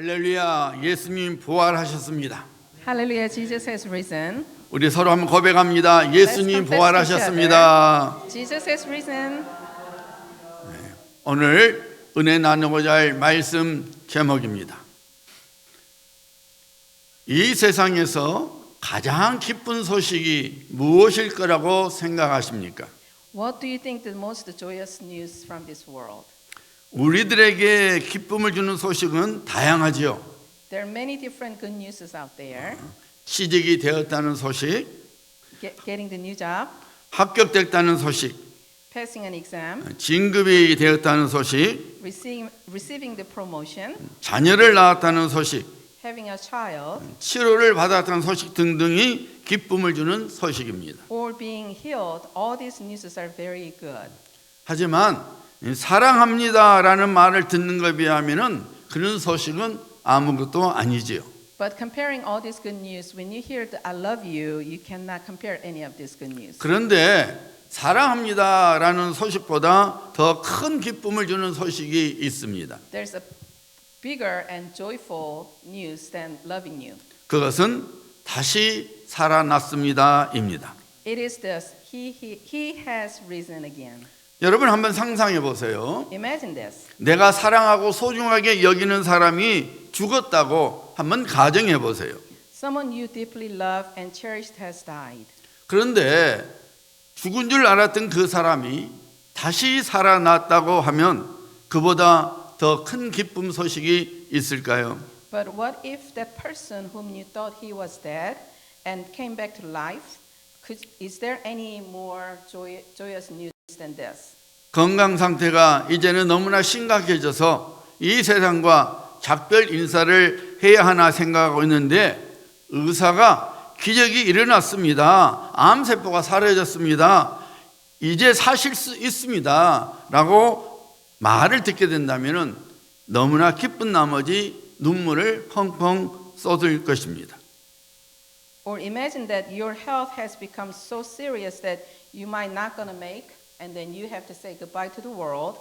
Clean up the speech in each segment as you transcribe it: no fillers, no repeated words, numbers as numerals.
할렐루야, 예수님 부활하셨습니다. Hallelujah, Jesus has risen. 우리 서로 한번 고백합니다. 예수님 Let's confess 부활하셨습니다. Jesus has risen. 오늘 은혜 나누고자 할 말씀 제목입니다. 이 세상에서 가장 기쁜 소식이 무엇일 거라고 생각하십니까? What do you think the most joyous news from this world? 우리들에게 기쁨을 주는 소식은 다양하지요. There are many different good news out there. 취직이 되었다는 소식, Getting the new job, 합격됐다는 소식, passing an exam, 진급이 되었다는 소식, receiving the promotion, 자녀를 낳았다는 소식, having a child, 치료를 받았다는 소식 등등이 기쁨을 주는 소식입니다. or being healed. All these news are very good. 하지만 사랑합니다라는 말을 듣는 것에 비하면 그런 소식은 아무것도 아니지요. But comparing all this good news, when you hear the I love you, you cannot compare any of this good news. 그런데 사랑합니다라는 소식보다 더 큰 기쁨을 주는 소식이 있습니다. There's a bigger and joyful news than loving you. 그것은 다시 살아났습니다입니다. It is this: He has risen again. 여러분 한번 상상해 보세요. Imagine this. 내가 사랑하고 소중하게 여기는 사람이 죽었다고 한번 가정해 보세요. Someone you deeply love and cherished has died. 그런데 죽은 줄 알았던 그 사람이 다시 살아났다고 하면 그보다 더 큰 기쁨 소식이 있을까요? But what if that person whom you thought he was dead and came back to life? Is there any more joyous news than this? 건강 상태가 이제는 너무나 심각해져서 이 세상과 작별 인사를 해야 하나 생각하고 있는데 의사가 기적이 일어났습니다. 암세포가 사라졌습니다. 이제 사실 수 있습니다. 라고 말을 듣게 된다면 너무나 기쁜 나머지 눈물을 펑펑 쏟을 것입니다. Or imagine that your health has become so serious that you might not gonna make, and then you have to say goodbye to the world.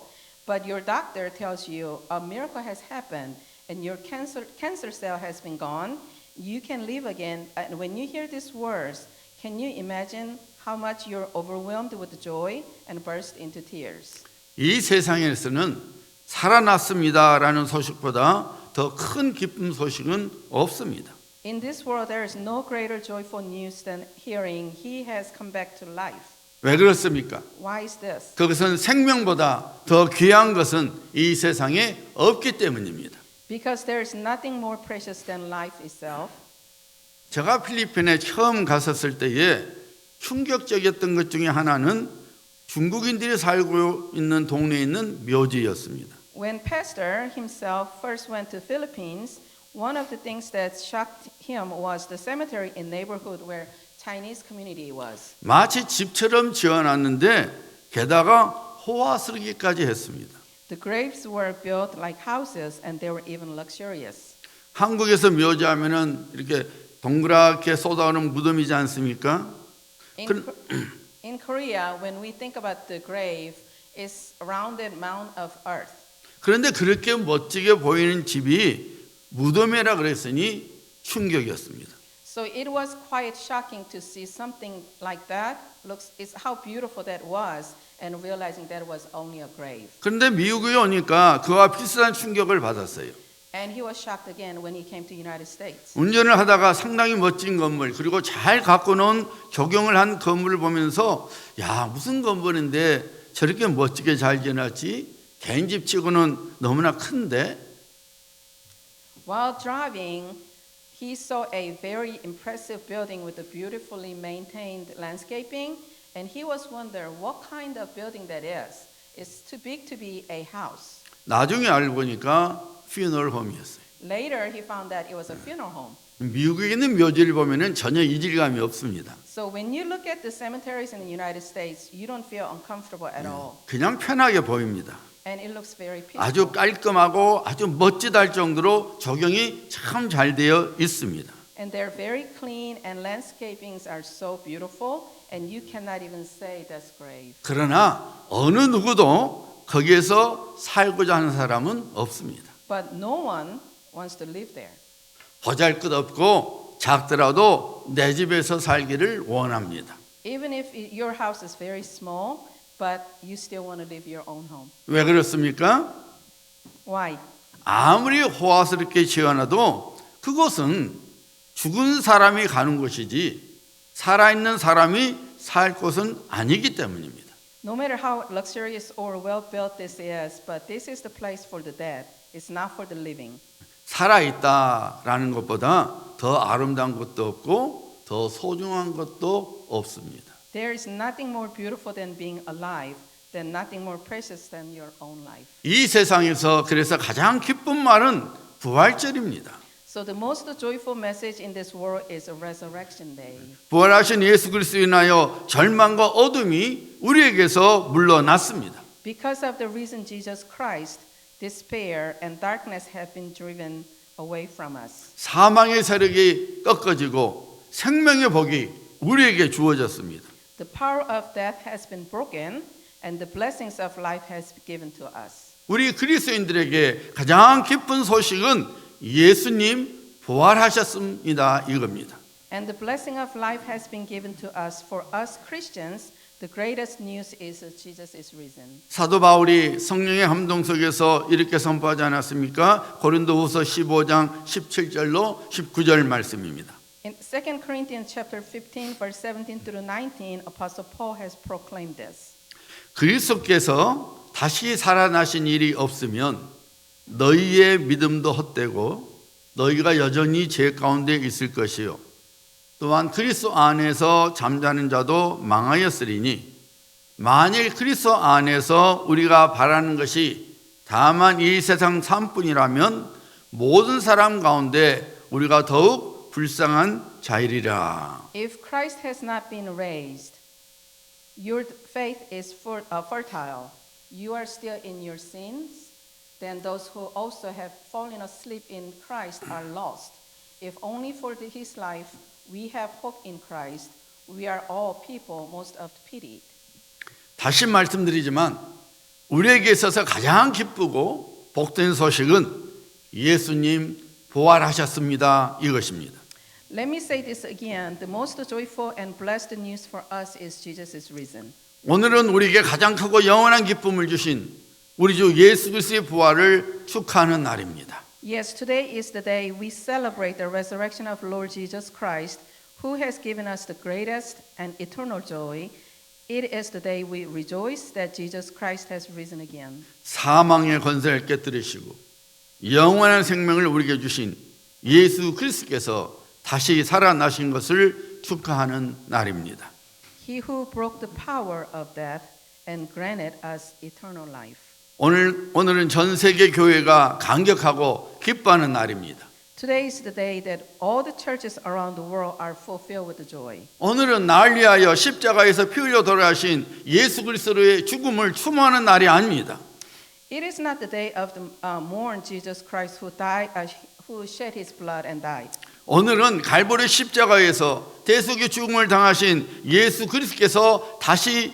But your doctor tells you a miracle has happened, and your cancer cell has been gone. You can live again. And when you hear these words, can you imagine how much you're overwhelmed with joy and burst into tears? 이 세상에서는 살아났습니다라는 소식보다 더 큰 기쁨 소식은 없습니다. In this world, there is no greater joyful news than hearing He has come back to life. 왜 그렇습니까? Why is this? 그것은 생명보다 더 귀한 것은 이 세상에 없기 때문입니다. Because there is nothing more precious than life itself. 제가 필리핀에 처음 갔었을 때에 충격적이었던 것 중에 하나는 중국인들이 살고 있는 동네에 있는 묘지였습니다. When Pastor himself first went to Philippines, one of the things that shocked him was the cemetery in neighborhood where Chinese community was. 마치 집처럼 지어놨는데 게다가 호화스럽기까지 했습니다. The graves were built like houses and they were even luxurious. 한국에서 묘지하면은 이렇게 동그랗게 쏟아오는 무덤이지 않습니까? In Korea, when we think about the grave, it's a rounded mound of earth. 그런데 그렇게 멋지게 보이는 집이 무덤이라 그랬으니 충격이었습니다. So it was quite shocking to see something like that. It's how beautiful that was, and realizing that it was only a grave. 그런데 미국에 오니까 그와 비슷한 충격을 받았어요. And he was shocked again when he came to United States. 운전을 하다가 상당히 멋진 건물 그리고 잘 갖고 놓은 조경을 한 건물을 보면서 야 무슨 건물인데 저렇게 멋지게 잘 지어놨지? 개인 집치고는 너무나 큰데? While driving, he saw a very impressive building with a beautifully maintained landscaping, and he was wondering what kind of building that is. It's too big to be a house. 나중에 알고 보니까 퓨너럴 홈이었어요. Later, he found that it was a funeral home. 미국에 있는 묘지를 보면은 전혀 이질감이 없습니다. So when you look at the cemeteries in the United States, you don't feel uncomfortable at all, 그냥 편하게 보입니다. and it looks very peaceful. 아주 깔끔하고 아주 멋지다 할 정도로 조경이 참 잘 되어 있습니다. And they're very clean, and landscapings are so beautiful, and you cannot even say that's grave. 그러나 어느 누구도 거기에서 살고자 하는 사람은 없습니다. But no one wants to live there. 보잘것없고 작더라도 내 집에서 살기를 원합니다. Even if your house is very small, but you still want to live your own home. 왜 그렇습니까? Why? 아무리 호화스럽게 지어놔도 그곳은 죽은 사람이 가는 곳이지 살아있는 사람이 살 곳은 아니기 때문입니다. No matter how luxurious or well built this is, but this is the place for the dead. It's not for the living. 살아있다라는 것보다 더 아름다운 것도 없고 더 소중한 것도 없습니다. There is nothing more beautiful than being alive, than nothing more precious than your own life. 이 세상에서 그래서 가장 기쁜 말은 부활절입니다. So the most joyful message in this world is a resurrection day. 부활하신 예수 그리스도로 인하여 절망과 어둠이 우리에게서 물러났습니다. Because of the risen Jesus Christ, despair and darkness have been driven away from us. 사망의 세력이 꺾어지고 생명의 복이 우리에게 주어졌습니다. The power of death has been broken and the blessings of life has been given to us. 우리 그리스도인들에게 가장 기쁜 소식은 예수님 부활하셨습니다 이겁니다. And the blessing of life has been given to us. For us Christians, the greatest news is that Jesus is risen. 사도 바울이 성령의 감동 속에서 이렇게 선포하지 않았습니까? 고린도후서 15장 17절로 19절 말씀입니다. In 2 Corinthians chapter 15 verse 17 through 19, Apostle Paul has proclaimed this. 그리스도께서 다시 살아나신 일이 없으면 너희의 믿음도 헛되고 너희가 여전히 죄 가운데 있을 것이요 또한 그리스도 안에서 잠자는 자도 망하였으리니 만일 그리스도 안에서 우리가 바라는 것이 다만 이 세상 삶뿐이라면 모든 사람 가운데 우리가 더욱 불쌍한 자이리라. If Christ has not been raised, your faith is fertile. You are still in your sins. Then those who also have fallen asleep in Christ are lost. If only for his life we have hope in Christ, we are all people most of pitied. 다시 말씀드리지만 우리에게 있어서 가장 기쁘고 복된 소식은 예수님 부활하셨습니다 이것입니다. Let me say this again. The most joyful and blessed news for us is Jesus is risen. 오늘은 우리에게 가장 크고 영원한 기쁨을 주신 우리 주 예수 그리스도의 부활을 축하하는 날입니다. Yes, today is the day we celebrate the resurrection of Lord Jesus Christ, who has given us the greatest and eternal joy. It is the day we rejoice that Jesus Christ has risen again. 사망의 권세를 깨뜨리시고 영원한 생명을 우리에게 주신 예수 그리스도께서 다시 살아나신 것을 축하하는 날입니다. He who broke the power of death and granted us eternal life. 오늘은 전 세계 교회가 감격하고 기뻐하는 날입니다. Today is the day that all the churches around the world are fulfilled with joy. 오늘은 날 위하여 십자가에서 피 흘려 돌아가신 예수 그리스도의 죽음을 추모하는 날이 아닙니다. It is not the day of the mourn Jesus Christ who died, who shed his blood and died. 오늘은 갈보리 십자가에서 대속의 죽음을 당하신 예수 그리스도께서 다시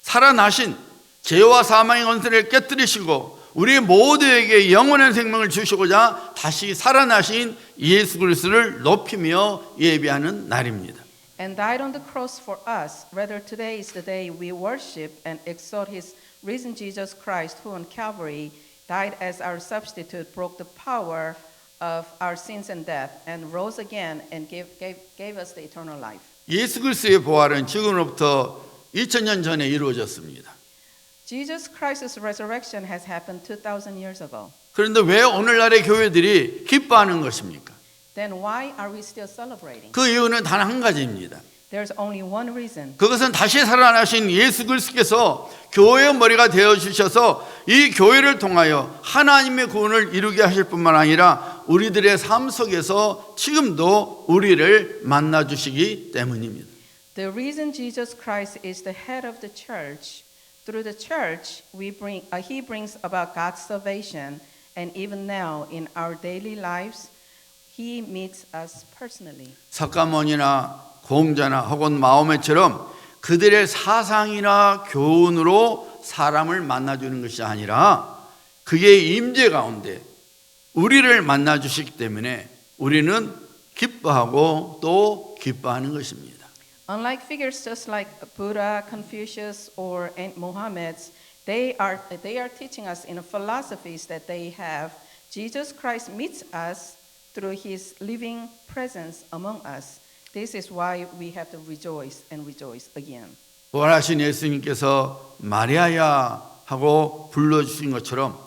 살아나신 죄와 사망의 권세를 깨뜨리시고 우리 모두에게 영원한 생명을 주시고자 다시 살아나신 예수 그리스도를 높이며 예배하는 날입니다. And died on the cross for us. Rather, today is the day we worship and exalt his risen Jesus Christ, who on Calvary died as our substitute, broke the power of our sins and death, and rose again and gave us the eternal life. 예수 그리스도의 부활은 지금으로부터 2000년 전에 이루어졌습니다. Jesus Christ's resurrection has happened 2,000 years ago. 그런데 왜 오늘날의 교회들이 기뻐하는 것입니까? Then why are we still celebrating? 그 이유는 단 한 가지입니다. There's only one reason. 그것은 다시 살아나신 예수 그리스도께서 교회의 머리가 되어주셔서 이 교회를 통하여 하나님의 구원을 이루게 하실 뿐만 아니라 우리들의 삶 속에서 지금도 우리를 만나주시기 때문입니다. The reason Jesus Christ is the head of the church, through the church he brings about God's salvation, and even now in our daily lives, he meets us personally. 석가모니나 공자나 혹은 마호메처럼 그들의 사상이나 교훈으로 사람을 만나주는 것이 아니라 그의 임재 가운데 우리를 만나 주시기 때문에 우리는 기뻐하고 또 기뻐하는 것입니다. Unlike figures just like Buddha, Confucius, or Muhammad, they are teaching us in philosophies that they have. Jesus Christ meets us through his living presence among us. This is why we have to rejoice and rejoice again. 부활하신 예수님께서 마리아야 하고 불러주신 것처럼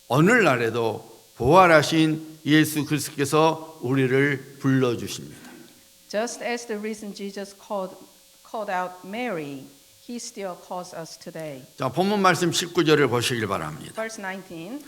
오늘날에도 부활하신 예수 그리스도께서 우리를 불러주십니다. Just as the reason Jesus called out Mary, he still calls us today. 자, 본문 말씀 19절을 보시길 바랍니다. Verse 19.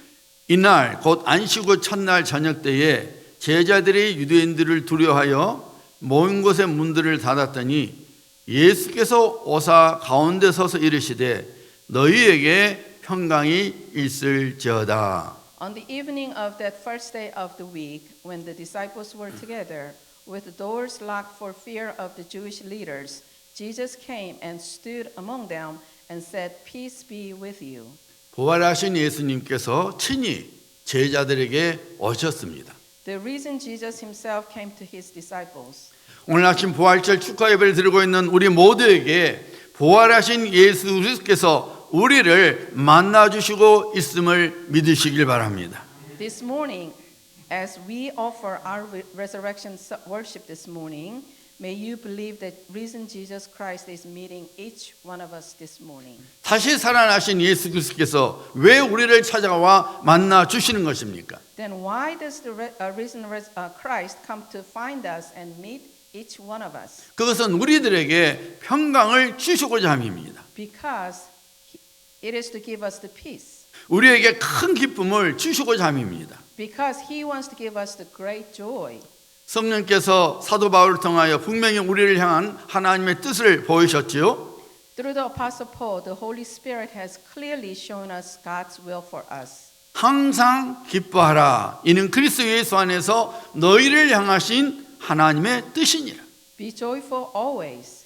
이날 곧 안식일 첫날 저녁 때에 제자들이 유대인들을 두려워하여 모인 곳의 문들을 닫았더니 예수께서 오사 가운데 서서 이르시되 너희에게 평강이 있을지어다. On the evening of that first day of the week, when the disciples were together, with the doors locked for fear of the Jewish leaders, Jesus came and stood among them and said, "Peace be with you." 부활하신 예수님께서 친히 제자들에게 오셨습니다. The reason Jesus himself came to his disciples. 오늘 아침 부활절 축하 예배를 드리고 있는 우리 모두에게 부활하신 예수 그리스도께서 우리를 만나 주시고 있음을 믿으시길 바랍니다. This morning, as we offer our resurrection worship this morning, may you believe that risen Jesus Christ is meeting each one of us this morning. 다시 살아나신 예수 그리스도께서 왜 우리를 찾아와 만나 주시는 것입니까? Then why does the risen Christ come to find us and meet each one of us? 그것은 우리들에게 평강을 주시고자 함입니다. Because it is to give us the peace. 우리에게 큰 기쁨을 주시고자 함입니다. Because he wants to give us the great joy. 성령께서 사도 바울을 통하여 분명히 우리를 향한 하나님의 뜻을 보이셨지요. Through the Apostle Paul, the Holy Spirit has clearly shown us God's will for us. 항상 기뻐하라. 이는 그리스도 예수 안에서 너희를 향하신 하나님의 뜻이니라. Be joyful always,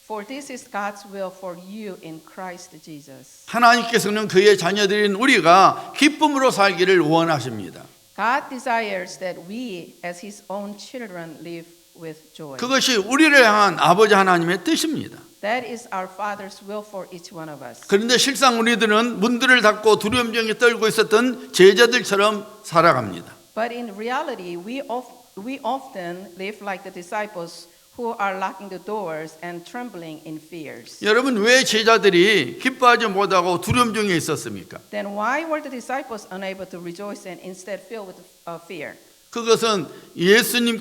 for this is God's will for you in Christ Jesus. 하나님께서는 그의 자녀들인 우리가 기쁨으로 살기를 원하십니다. God desires that we, as His own children, live with joy. 그것이 우리를 향한 아버지 하나님의 뜻입니다. That is our Father's will for each one of us. 그런데 실상 우리들은 문들을 닫고 두려움병에 떨고 있었던 제자들처럼 살아갑니다. But in reality, we often live like the disciples who are locking the doors and trembling in fears. 여러분 왜 제자들이 기뻐하지 못하고 두려움 중에 있었습니까? Then why were the disciples unable to rejoice and instead filled with fear? 그것은 예수님의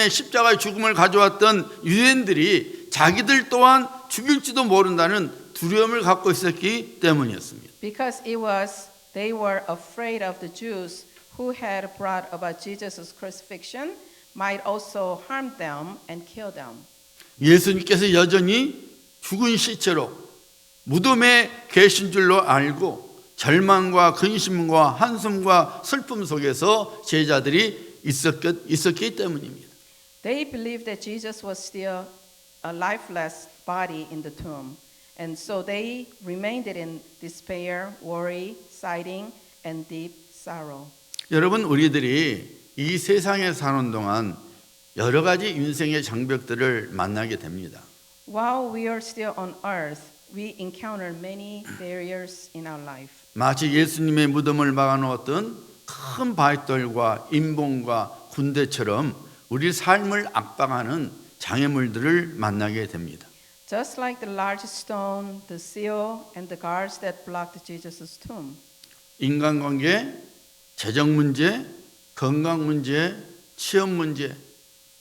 십자가의 죽음을 가져왔던 유대인들이 자기들 또한 죽일지도 모른다는 두려움을 갖고 있었기 때문이었습니다. Because they were afraid of the Jews who had brought about Jesus' crucifixion might also harm them and kill them. 예수님께서 여전히 죽은 시체로 무덤에 계신 줄로 알고 절망과 근심과 한숨과 슬픔 속에서 제자들이 있었기 때문입니다. They believed that Jesus was still a lifeless body in the tomb, and so they remained in despair, worry, sighing, and deep sorrow. 여러분 우리들이 이 세상에 사는 동안 여러 가지 인생의 장벽들을 만나게 됩니다. While we are still on earth, we encounter many barriers in our life. 마치 예수님의 무덤을 막아놓았던 큰 바위돌과 인봉과 군대처럼 우리 삶을 압박하는 장애물들을 만나게 됩니다. Just like the large stone, the seal, and the guards that blocked Jesus' tomb. 인간관계, 재정 문제, 건강 문제, 취업 문제,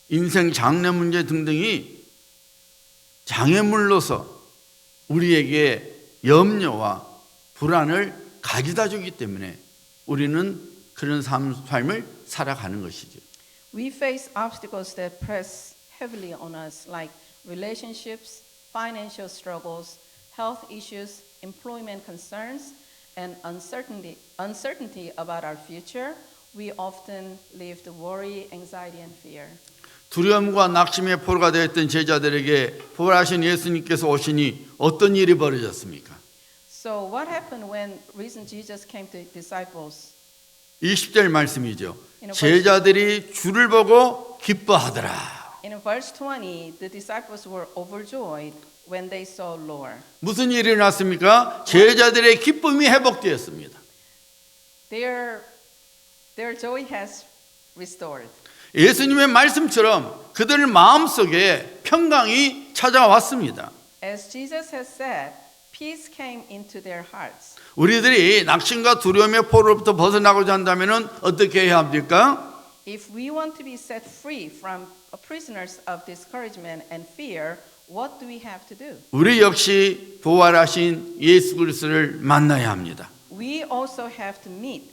인생 장래 문제 등등이 장애물로서 우리에게 염려와 불안을 가져다 주기 때문에 우리는 그런 삶을 살아가는 것이죠. We face obstacles that press heavily on us, like relationships, financial struggles, health issues, employment concerns, and uncertainty about our future. We often live the worry, anxiety, and fear. 두려움과 낙심의 포로가 되었던 제자들에게 부활하신 예수님께서 오시니 어떤 일이 벌어졌습니까? So what happened when risen Jesus came to disciples? 20절 말씀이죠. In 제자들이 주를 보고 기뻐하더라. In verse 20, the disciples were overjoyed when they saw Lord. 무슨 일이 일어났습니까? 제자들의 기쁨이 회복되었습니다. Their joy has restored. 예수님의 말씀처럼 그들 마음속에 평강이 찾아왔습니다. As Jesus has said, peace came into their hearts. 우리들이 낙심과 두려움의 포로로부터 벗어나고자 한다면 어떻게 해야 합니까? If we want to be set free from prisoners of discouragement and fear, what do we have to do? 우리 역시 부활하신 예수 그리스도를 만나야 합니다. We also have to meet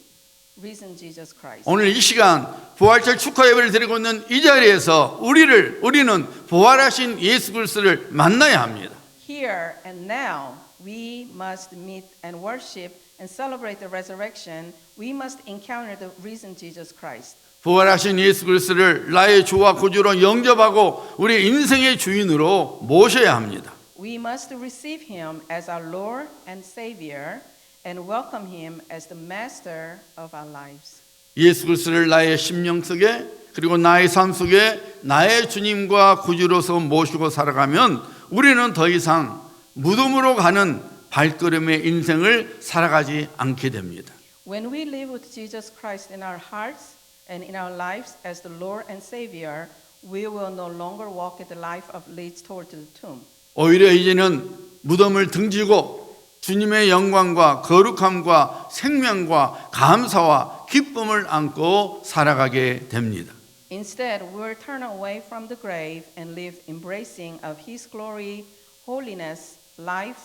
risen Jesus Christ. 오늘 이 시간 부활절 축하 예배를 드리고 있는 이 자리에서 우리는 부활하신 예수 그리스도를 만나야 합니다. Here and now, we must meet and worship and celebrate the resurrection. We must encounter the risen Jesus Christ. 부활하신 예수 그리스도를 나의 주와 구주로 영접하고 우리 인생의 주인으로 모셔야 합니다. We must receive him as our Lord and Savior and welcome him as the master of our lives. 예수 그리스도를 나의 심령 속에 그리고 나의 삶 속에 나의 주님과 구주로서 모시고 살아가면 우리는 더 이상 무덤으로 가는 발걸음의 인생을 살아가지 않게 됩니다. When we live with Jesus Christ in our hearts and in our lives as the Lord and Savior, we will no longer walk in the life of leads toward the tomb. 오히려 이제는 무덤을 등지고 주님의 영광과 거룩함과 생명과 감사와 기쁨을 안고 살아가게 됩니다. Instead, we will turn away from the grave and live embracing of his glory, holiness, life,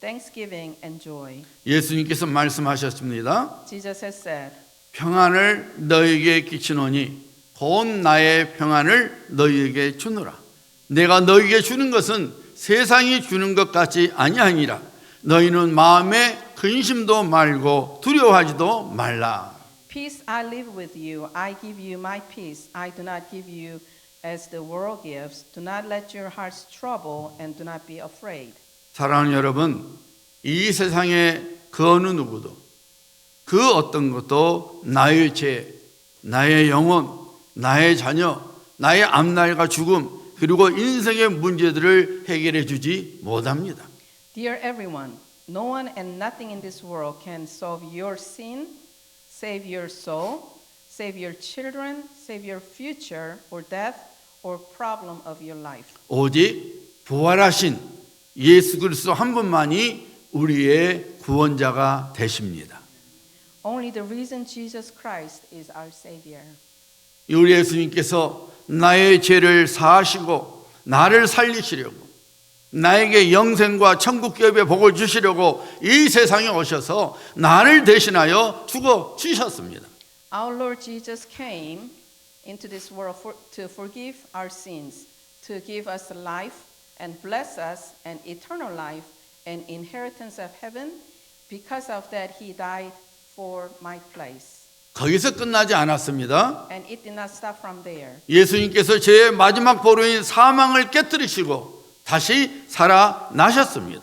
thanksgiving and joy. 예수님께서 말씀하셨습니다. Jesus has said, 평안을 너희에게 끼치노니 곧 나의 평안을 너희에게 주노라. 내가 너희에게 주는 것은 세상이 주는 것 같이 아니하니라. 너희는 마음에 근심도 말고 두려워하지도 말라. Peace I live with you, I give you my peace. I do not give you as the world gives. Do not let your hearts trouble and do not be afraid. 사랑하는 여러분, 이 세상에 그 어느 누구도 그 어떤 것도 나의 죄, 나의 영혼, 나의 자녀, 나의 앞날과 죽음 그리고 인생의 문제들을 해결해 주지 못합니다. Dear everyone, no one and nothing in this world can solve your sin, save your soul, save your children, save your future or death or problem of your life. 오직 부활하신 예수 그리스도 한 분만이 우리의 구원자가 되십니다. Only the risen Jesus Christ is our Savior. 우리 예수님께서 나의 죄를 사하시고 나를 살리시려고 나에게 영생과 천국 기업의 복을 주시려고 이 세상에 오셔서 나를 대신하여 죽어 주셨습니다. Our Lord Jesus came into this world to forgive our sins, to give us life and bless us an eternal life and inheritance of heaven. Because of that, he died for my place. 거기서 끝나지 않았습니다. And it did not stop from there. 예수님께서 제 마지막 보루인 사망을 깨뜨리시고 다시 살아나셨습니다.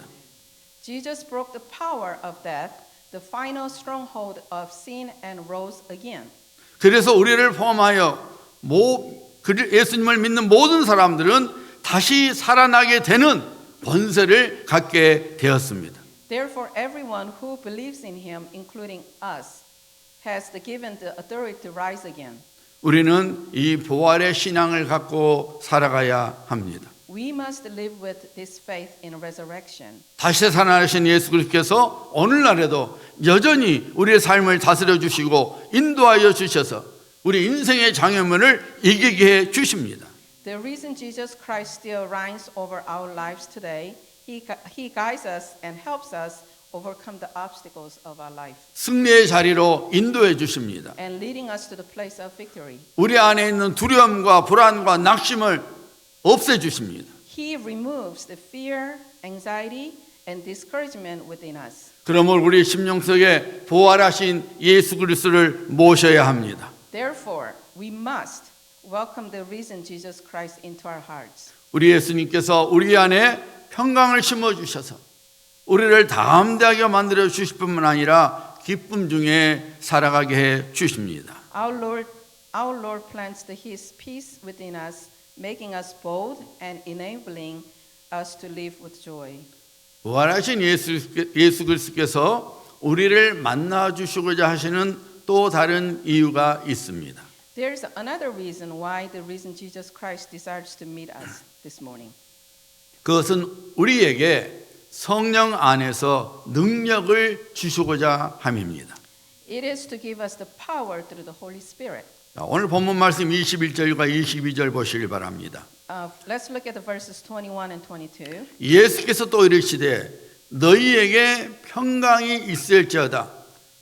Jesus broke the power of death, the final stronghold of sin, and rose again. 그래서 우리를 포함하여 예수님을 믿는 모든 사람들은 다시 살아나게 되는 권세를 갖게 되었습니다. Therefore, everyone who believes in him, including us, has given the authority to rise again. 우리는 이 부활의 신앙을 갖고 살아가야 합니다. We must live with this faith in resurrection. 다시 살아나신 예수 그리스도께서 오늘날에도 여전히 우리의 삶을 다스려 주시고 인도하여 주셔서 우리 인생의 장애물을 이기게 해 주십니다. The reason Jesus Christ still reigns over our lives today, he guides us and helps us overcome the obstacles of our life. 승리의 자리로 인도해 주십니다. And leading us to the place of victory. 우리 안에 있는 두려움과 불안과 낙심을 없애 주십니다. He removes the fear, anxiety, and discouragement within us. 그러므로 우리 심령 속에 부활하신 예수 그리스도를 모셔야 합니다. Therefore, we must welcome the risen Jesus Christ into our hearts. 우리 예수님께서 우리 안에 평강을 심어 주셔서 우리를 담대하게 만들어 주실 뿐만 아니라 기쁨 중에 살아가게 해 주십니다. Our Lord plants His peace within us, making us bold and enabling us to live with joy. 부활하신 예수 그리스도께서 우리를 만나 주시고자 하시는 또 다른 이유가 있습니다. There's another reason why the reason Jesus Christ desires to meet us this morning. 그것은 우리에게 성령 안에서 능력을 주시고자 함입니다. It is to give us the power through the Holy Spirit. 오늘 본문 말씀 21절과 22절 보시길 바랍니다. Let's look at the verses 21 and 22. 예수께서 또 이르시되 너희에게 평강이 있을지어다.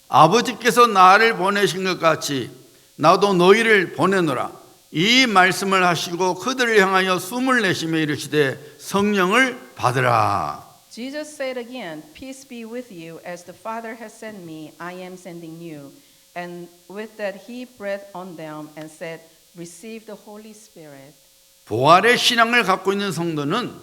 아버지께서 나를 보내신 것 같이 나도 너희를 보내노라. 이 말씀을 하시고 그들을 향하여 숨을 내쉬며 이르시되 성령을 받으라. Jesus said again, "Peace be with you. As the Father has sent me, I am sending you." And with that he breathed on them and said, "Receive the Holy Spirit." 부활의 신앙을 갖고 있는 성도는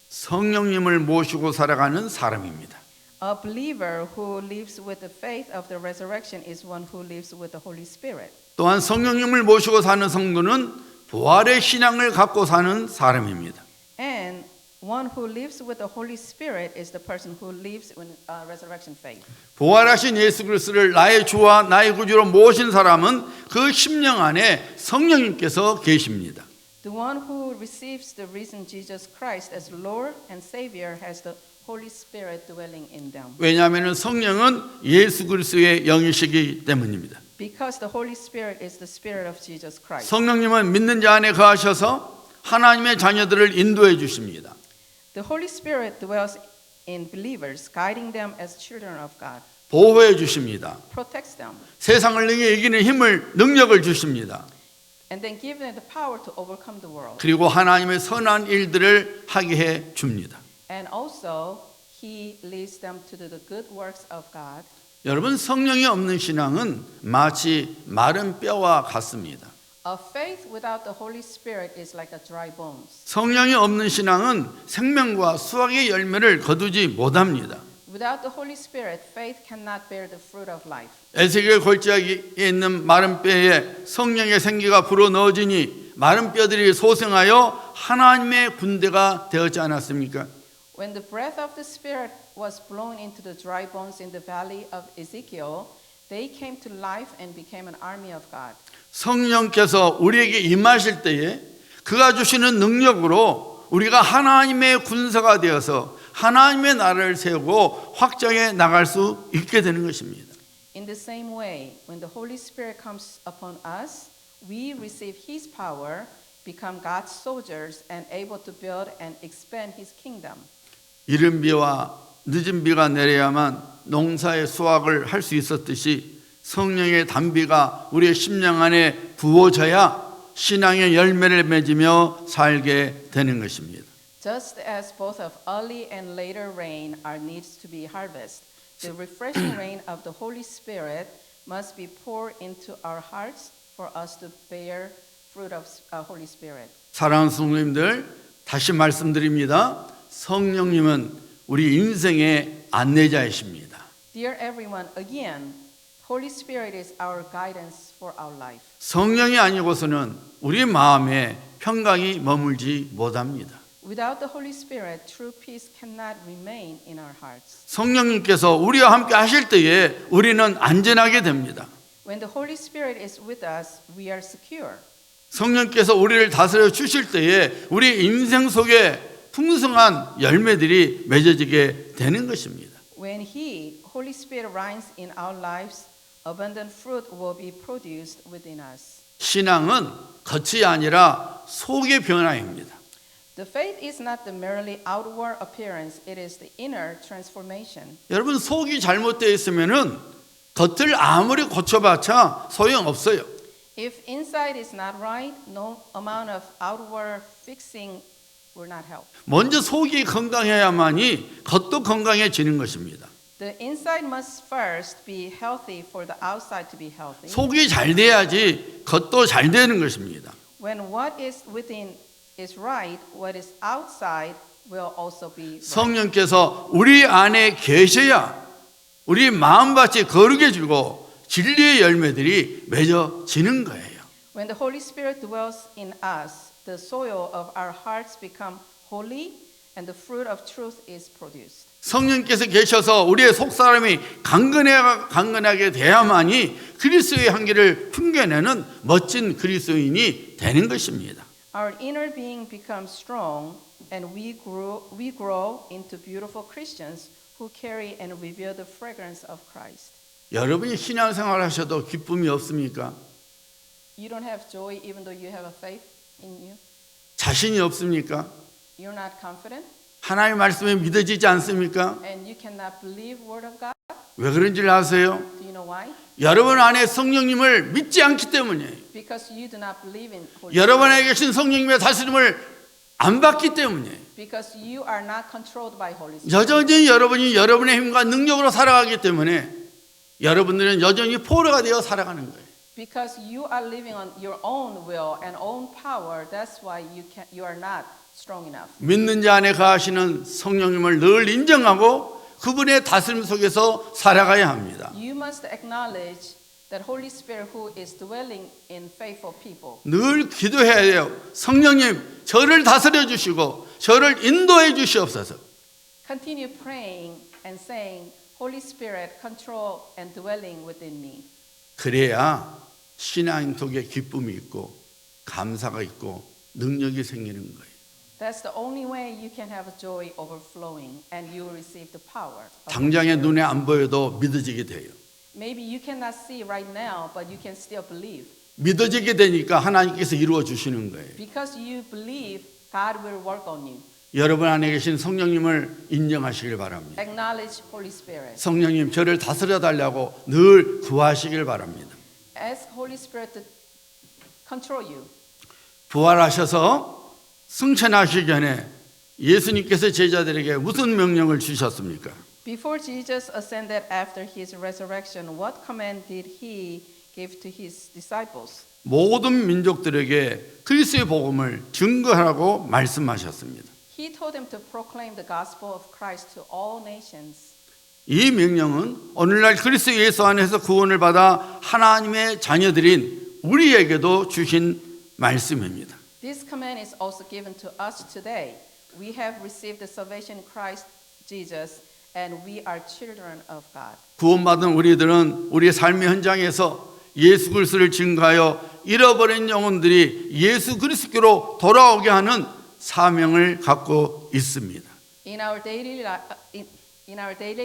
성령님을 모시고 살아가는 사람입니다. A believer who lives with the faith of the resurrection is one who lives with the Holy Spirit. 또한 성령님을 모시고 사는 성도는 부활의 신앙을 갖고 사는 사람입니다. And one who lives with the Holy Spirit is the person who lives in resurrection faith. 부활하신 예수 그리스도를 나의 주와 나의 구주로 모신 사람은 그 심령 안에 성령님께서 계십니다. The one who receives the risen Jesus Christ as Lord and Savior has the Holy Spirit dwelling in them. 왜냐하면 성령은 예수 그리스도의 영이시기 때문입니다. Because the Holy Spirit is the Spirit of Jesus Christ. 성령님은 믿는 자 안에 거하셔서 하나님의 자녀들을 인도해 주십니다. The Holy Spirit dwells in believers, guiding them as children of God. 보호해 주십니다. Protects them. 세상을 능히 이기는 힘을 능력을 주십니다. And then give them the power to overcome the world. 그리고 하나님의 선한 일들을 하게 해 줍니다. And also, He leads them to do the good works of God. 여러분, 성령이 없는 신앙은 마치 마른 뼈와 같습니다. A faith without the Holy Spirit is like a dry bones. 성령이 없는 신앙은 생명과 수확의 열매를 거두지 못합니다. Without the Holy Spirit, faith cannot bear the fruit of life. 에스겔 골짜기에 있는 마른 뼈에 성령의 생기가 불어 넣어지니 마른 뼈들이 소생하여 하나님의 군대가 되었지 않았습니까? When the breath of the Spirit was blown into the dry bones in the valley of Ezekiel, they came to life and became an army of God. 성령께서 우리에게 임하실 때에 그가 주시는 능력으로 우리가 하나님의 군사가 되어서 하나님의 나라를 세우고 확장해 나갈 수 있게 되는 것입니다. In the same way, when the Holy Spirit comes upon us, we receive His power, become God's soldiers, and able to build and expand His kingdom. 이른 비와 늦은 비가 내려야만 농사의 수확을 할 수 있었듯이 성령의 단비가 우리의 심령 안에 부어져야 신앙의 열매를 맺으며 살게 되는 것입니다. Just as both of early and later rain are needs to be harvested, the refreshing rain of the Holy Spirit must be poured into our hearts for us to bear fruit of Holy Spirit. 사랑하는 성도님들, 다시 말씀드립니다. 성령님은 우리 인생의 안내자이십니다. Dear everyone, again, Holy Spirit is our guidance for our life. 성령이 아니고서는 우리 마음에 평강이 머물지 못합니다. Without the Holy Spirit, true peace cannot remain in our hearts. 성령님께서 우리와 함께 하실 때에 우리는 안전하게 됩니다. When the Holy Spirit is with us, we are secure. 성령께서 우리를 다스려 주실 때에 우리 인생 속에 풍성한 열매들이 맺어지게 되는 것입니다. When Holy Spirit reigns in our lives, abundant fruit will be produced within us. 신앙은 겉이 아니라 속의 변화입니다. The faith is not the merely outward appearance, it is the inner transformation. 여러분, 속이 잘못되어 있으면은 겉을 아무리 고쳐봤자 소용없어요. If inside is not right, no amount of outward fixing will not help. 먼저 속이 건강해야만이 겉도 건강해지는 것입니다. The inside must first be healthy for the outside to be healthy. 속이 잘 돼야지 겉도 잘 되는 것입니다. When what is within is right, what is outside will also be right. 성령께서 우리 안에 계셔야 우리 마음밭이 거룩해지고 진리의 열매들이 맺어지는 거예요. When the Holy Spirit dwells in us, the soil of our hearts become holy and the fruit of truth is produced. 성령께서 계셔서 우리의 속사람이 강건하게 돼야만이 그리스도의 향기를 풍겨내는 멋진 그리스도인이 되는 것입니다. Our inner being becomes strong and we grow into beautiful Christians who carry and reveal the fragrance of Christ. 여러분이 신앙생활 하셔도 기쁨이 없습니까? You don't have joy even though you have a faith in you. 자신이 없습니까? You're not confident 하나님의 말씀에 믿어지지 않습니까? and you cannot believe word of God. 왜 그런지를 아세요? Do you know why? 여러분 안에 성령님을 믿지 않기 때문이에요. Because you do not believe in Holy Spirit. 여러분 안에 계신 성령님의 다스림을 안 받기 때문이에요. Because you are not controlled by Holy Spirit. 여전히 여러분이 여러분의 힘과 능력으로 살아가기 때문에 여러분들은 여전히 포로가 되어 살아가는 거예요. Because you are living on your own will and own power, that's why you are not strong enough. 믿는 자 안에 거하시는 성령님을 늘 인정하고 그분의 다스림 속에서 살아가야 합니다. You must acknowledge that Holy Spirit who is dwelling in faithful people. 늘 기도해야 해요. 성령님, 저를 다스려 주시고 저를 인도해 주시옵소서. Continue praying and saying, Holy Spirit, control and dwelling within me. 그래야 신앙 속에 기쁨이 있고 감사가 있고 능력이 생기는 거예요. That's the only way you can have joy overflowing and you will receive the power. of 당장에 the Spirit. 눈에 안 보여도 믿어지게 돼요. Maybe you cannot see right now, but you can still believe. 믿어지게 되니까 하나님께서 이루어 주시는 거예요. Because you believe, God will work on you. 여러분 안에 계신 성령님을 인정하시길 바랍니다. Acknowledge Holy Spirit. 성령님 저를 다스려 달라고 늘 구하시길 바랍니다. Ask Holy Spirit to control you. 부활하셔서 승천하시기 전에 예수님께서 제자들에게 무슨 명령을 주셨습니까? Before Jesus ascended after his resurrection, what command did he give to his disciples? 모든 민족들에게 그리스도의 복음을 증거하라고 말씀하셨습니다. He told them to proclaim the gospel of Christ to all nations. 이 명령은 오늘날 그리스도 예수 안에서 구원을 받아 하나님의 자녀들인 우리에게도 주신 말씀입니다. This command is also given to us today. We have received the salvation in Christ Jesus and we are children of God. 구원받은 우리들은 우리의 삶의 현장에서 예수 그리스도를 증거하여 잃어버린 영혼들이 예수 그리스도로 돌아오게 하는 사명을 갖고 있습니다. In our daily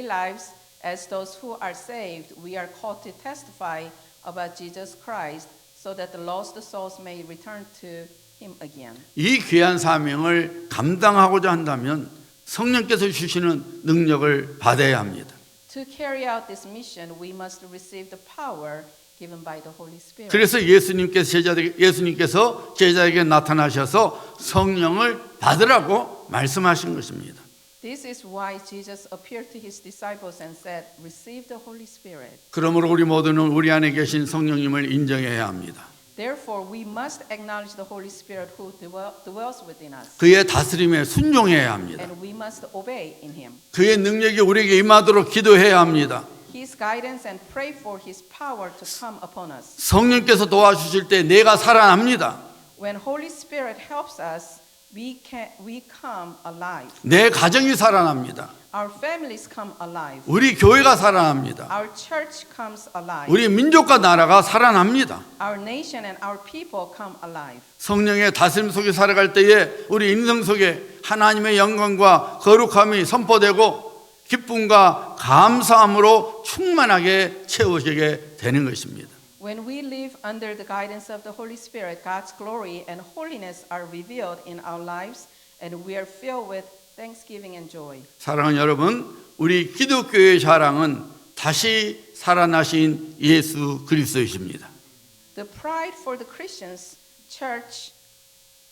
lives, as those who are saved, we are called to testify about Jesus Christ so that the lost souls may return to him again. 이 귀한 사명을 감당하고자 한다면 성령께서 주시는 능력을 받아야 합니다. To carry out this mission, we must receive the power given by the Holy Spirit. 그래서 예수님께서 제자에게 나타나셔서 성령을 받으라고 말씀하신 것입니다. This is why Jesus appeared to his disciples and said, "Receive the Holy Spirit." 그러므로 우리 모두는 우리 안에 계신 성령님을 인정해야 합니다. Therefore, we must acknowledge the Holy Spirit who dwells within us, 그의 다스림에 순종해야 합니다. and we must obey in him. 그의 능력이 우리에게 임하도록 기도해야 합니다. His guidance and pray for his power to come upon us. 성령께서 도와주실 때 내가 살아납니다. When Holy Spirit helps us, we come alive. 내 가정이 살아납니다. Our families come alive. 우리 교회가 살아납니다. Our church comes alive. 우리 민족과 나라가 살아납니다. Our nation and our people come alive. 성령의 다스림 속에 살아갈 때에 우리 인생 속에 하나님의 영광과 거룩함이 선포되고 기쁨과 감사함으로 충만하게 채워지게 되는 것입니다. When we live under the guidance of the Holy Spirit, God's glory and holiness are revealed in our lives, and we are filled with thanksgiving and joy. 사랑하는 여러분, 우리 기독교의 자랑은 다시 살아나신 예수 그리스도이십니다. The pride for the Christians church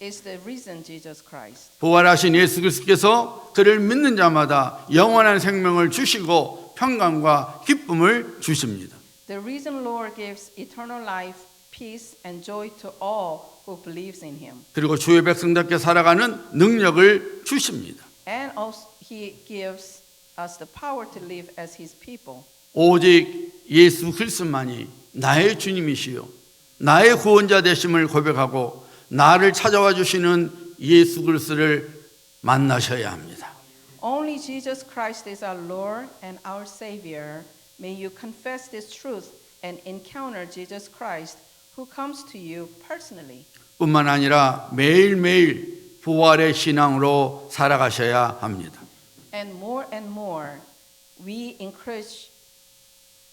is the risen Jesus Christ. 부활하신 예수 그리스도께서 그를 믿는 자마다 영원한 생명을 주시고 평강과 기쁨을 주십니다. The risen Lord gives eternal life, peace, and joy to all who believes in him. 그리고 주의 백성답게 살아가는 능력을 주십니다. And also he gives us the power to live as his people. 오직 예수 그리스도만이 나의 주님이시요 나의 구원자 되심을 고백하고 나를 찾아와 주시는 예수 그리스도를 만나셔야 합니다. Only Jesus Christ is our Lord and our Savior. May you confess this truth and encounter Jesus Christ who comes to you personally. 뿐만 아니라 매일매일 부활의 신앙으로 살아가셔야 합니다. And more, we encourage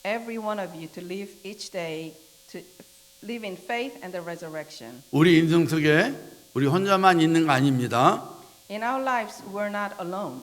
every one of you to live each day, to live in faith and the resurrection. 우리 인생 속에 우리 혼자만 있는 거 아닙니다. In our lives, we're not alone.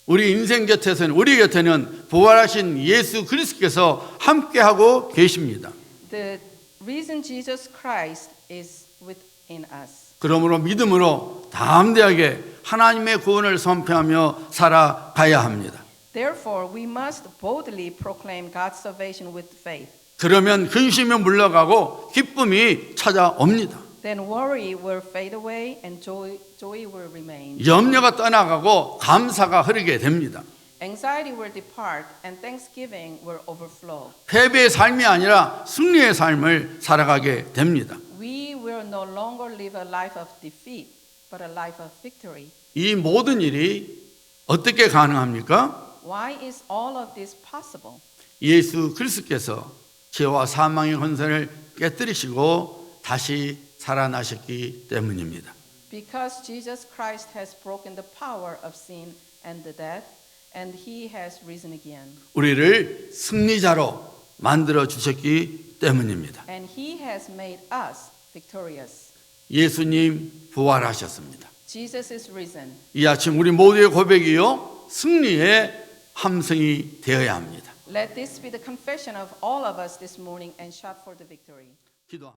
우리 인생 곁에서는 우리 곁에는 부활하신 예수 그리스도께서 함께하고 계십니다. The reason Jesus Christ is within us. 그러므로 믿음으로 담대하게 하나님의 구원을 선포하며 살아가야 합니다. Therefore, we must boldly proclaim God's salvation with faith. 그러면 근심이 물러가고 기쁨이 찾아옵니다. Then worry will fade away and joy will remain. 염려가 떠나가고 감사가 흐르게 됩니다. Anxiety will depart and thanksgiving will overflow. 패배의 삶이 아니라 승리의 삶을 살아가게 됩니다. We will no longer live a life of defeat, but a life of victory. 이 모든 일이 어떻게 가능합니까? Why is all of this possible? 예수 그리스도께서 죄와 사망의 권세를 깨뜨리시고 다시 살아나셨기 때문입니다. Because Jesus Christ has broken the power of sin and the death, and he has risen again. 우리를 승리자로 만들어 주셨기 때문입니다. And he has made us victorious. 예수님 부활하셨습니다. Jesus is risen. 이 아침 우리 모두의 고백이요 승리의 함성이 되어야 합니다. Let this be the confession of all of us this morning and shout for the victory. 기도.